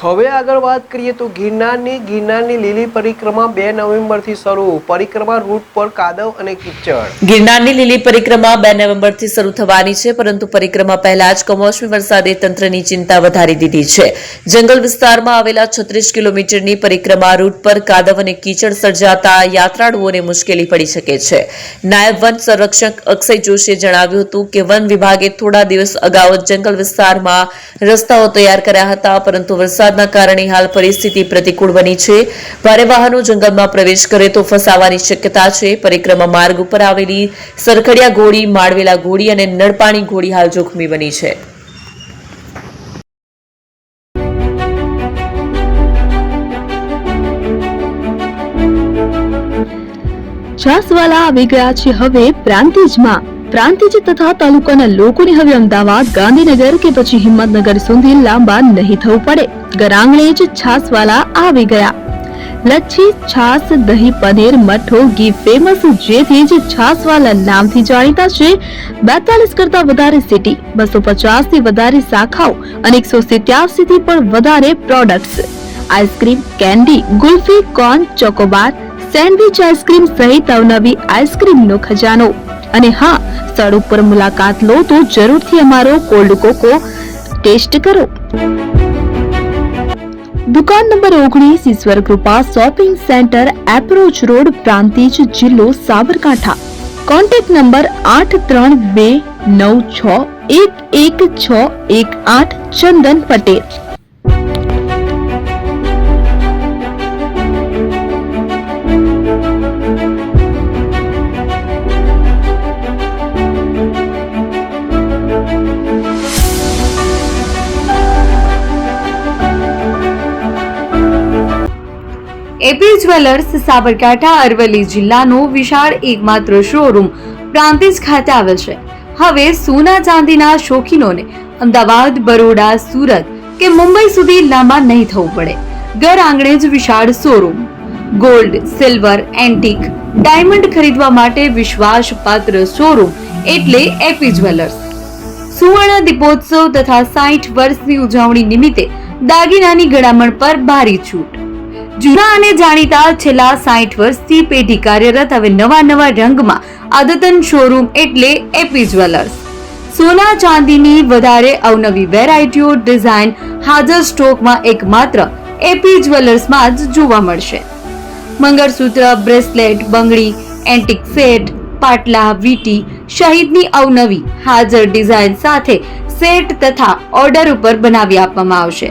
હવે આગળ વાત કરીએ તો ગિરનારની લીલી પરિક્રમા 2 નવેમ્બરથી શરૂ. પરિક્રમા રૂટ પર કાદવ અને કીચડ. ગિરનારની લીલી પરિક્રમા 2 નવેમ્બરથી શરૂ થવાની છે, પરંતુ પરિક્રમા પહેલા જ કમોસમી વરસાદે તંત્રની ચિંતા વધારી દીધી છે. જંગલ વિસ્તારમાં આવેલા 36 કિલોમીટરની પરિક્રમા રૂટ પર કાદવ અને કીચડ સર્જાતા યાત્રાળુઓને મુશ્કેલી પડી શકે છે. નાયબ વન સંરક્ષક અક્ષય જોશીએ જણાવ્યું હતું કે વન વિભાગે થોડા દિવસ અગાઉ જંગલ વિસ્તારમાં રસ્તાઓ તૈયાર કર્યા હતા, પરંતુ વરસાદના કારણે હાલ પરિસ્થિતિ પ્રતિકૂળ બની છે. ભારે વાહનો જંગલમાં પ્રવેશ કરે તો ફસાવાની શક્યતા છે. પરિક્રમા માર્ગ ઉપર આવેલી સરખડિયા ઘોડી, માળવેલા ઘોડી અને નળપાણી ઘોડી હાલ જોખમી બની છે. છાસવાલા આવી ગયા છે હવે પ્રાંતિજમાં. પ્રાંતિજ તથા તાલુકાના લોકોને હવે અમદાવાદ, ગાંધીનગર કે પછી હિંમતનગર સુધી લાંબા નહીં થવું પડે. ઘરાંગણે જ છાસવાલા આવી ગયા. લચ્છી, છાસ, દહીં, પનીર, મઠ્ઠો, ઘી ફેમસ, જેથી જ છાસવાલા નામથી જાણીતા છે. 42 કરતા વધારે સિટી, 250 થી વધારે શાખાઓ અને 187 થી પણ વધારે products. Ice cream, candy, kulfi, corn, Chocobar, sandwich ice cream સહિત અવનવી આઈસ્ક્રીમનો ખજાનો. અને હા, સ્થળ ઉપર મુલાકાત લો તો જરૂરથી અમારો કોલ્ડ કોકો ટેસ્ટ કરો. દુકાન નંબર 19, Ishwar Krupa shopping center, approach road, Prantij, જિલ્લો Sabarkantha. Contact number 8329611618. Chandan Patel. AP jewellers Sabarkantha Aravalli જિલ્લાનો વિશાળ એકમાત્ર શોરૂમ પ્રાંતિજ ખાતે આવેલ છે. હવે સોના ચાંદીના શોખીનોને અમદાવાદ, બરોડા, સુરત કે મુંબઈ સુધી લાંબા નહીં થવું પડે. ઘર આંગણે જ વિશાળ showroom. Gold, silver, antique, diamond ખરીદવા માટે વિશ્વાસપાત્ર શોરૂમ એટલે એપી જ્વેલર્સ. સુવર્ણ દીપોત્સવ તથા 60 વર્ષની ઉજવણી નિમિત્તે દાગીનાની ગળામણ પર ભારી છૂટ. જૂના અને જાણીતા છેલ્લા 60 વર્ષથી પેઢી કાર્યરત હવે નવા રંગમાં અદ્યતન શોરૂમ એટલે એપી જ્વેલર્સ. સોના ચાંદીની વધારે અવનવી વેરાયટીઓ, ડિઝાઇન હાજર સ્ટોકમાં એકમાત્ર એપી જ્વેલર્સમાં જ જોવા મળશે. મંગળસૂત્ર, બ્રેસલેટ, બંગડી, એન્ટિક સેટ, પાટલા, વીટી સહિતની અવનવી હાજર ડિઝાઇન સાથે સેટ તથા ઓર્ડર ઉપર બનાવી આપવામાં આવશે.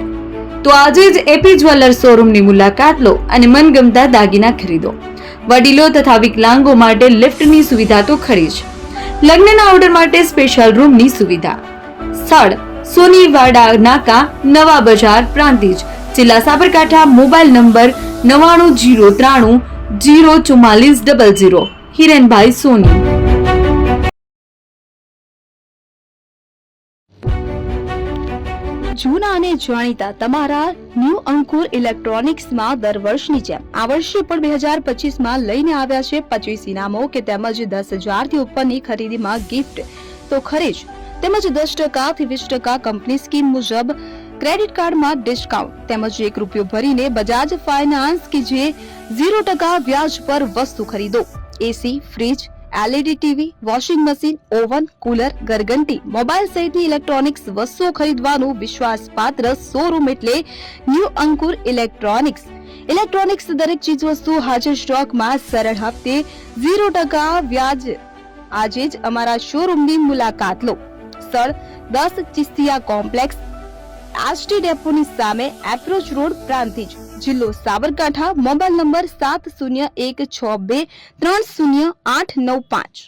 તો આજે જ એપી જ્વેલર્સ શોરૂમની મુલાકાત લો અને મનગમતા દાગીના ખરીદો. વડીલો તથા વિકલાંગો માટે લિફ્ટની સુવિધા તો ખરી જ. લગ્નના ઓર્ડર માટે સ્પેશિયલ રૂમની સુવિધા. સ્થળ સોનીવાડા નાકા, નવા બજાર, પ્રાંતિજ, જિલ્લા સાબરકાંઠા. Mobile number 9903004400. હિરેનભાઈ સોની. જૂના અને જાણીતા તમારા ન્યૂ અંકુર ઇલેક્ટ્રોનિક્સમાં દર વર્ષની જેમ આ વર્ષે પણ 2025માં લઈને આવ્યા છે 25 ઇનામો કે તેમજ 10,000 થી ઉપરની ખરીદીમાં ગિફ્ટ તો ખરી જ, તેમજ 10% થી 20% કંપની સ્કીમ મુજબ ક્રેડિટ કાર્ડમાં ડિસ્કાઉન્ટ, તેમજ 1 રૂપિયો ભરીને બજાજ ફાઇનાન્સ કે જે 0% વ્યાજ પર વસ્તુ ખરીદો. AC, fridge, LED TV, washing machine, oven, cooler, ગરગંટી, મોબાઈલ સહિતની ઇલેક્ટ્રોનિક્સ વસ્તુઓ ખરીદવાનું વિશ્વાસપાત્ર શોરૂમ એટલે ન્યૂ અંકુર ઇલેક્ટ્રોનિક્સ. ઇલેક્ટ્રોનિક્સ દરેક ચીજ વસ્તુ હાજર સ્ટોકમાં, સરળ હપ્તે, 0% વ્યાજ. આજે જ અમારા શોરૂમની મુલાકાત લો. સ્થળ 10 ચિસ્તિયા કોમ્પ્લેક્સ, આરટી ડેપોની સામે, એપ્રોચ રોડ, પ્રાંતિજ, જિલ્લો સાબરકાંઠા. Mobile number 7016230895.